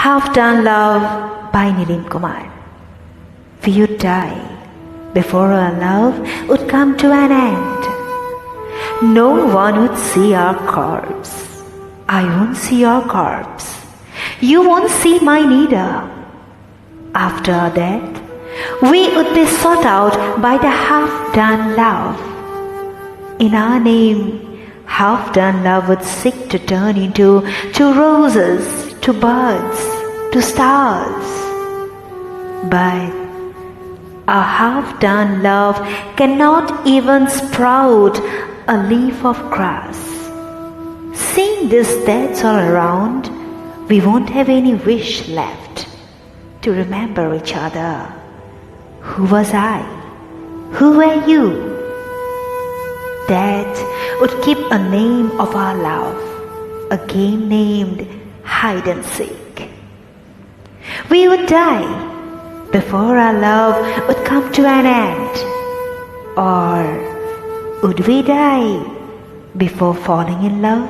Half-Done Love by Nilim Kumar. We would die before our love would come to an end. No one would see our corpse. I won't see your corpse. You won't see mine either. After our death, we would be sought out by the half-done love. In our name, half-done love would seek to turn into roses, to birds, to stars. But our half-done love cannot even sprout a leaf of grass. Seeing these deaths all around, we won't have any wish left to remember each other. Who was I? Who were you? Death would keep a name of our love, a game named hide and seek. We would die before our love would come to an end. Or would we die before falling in love?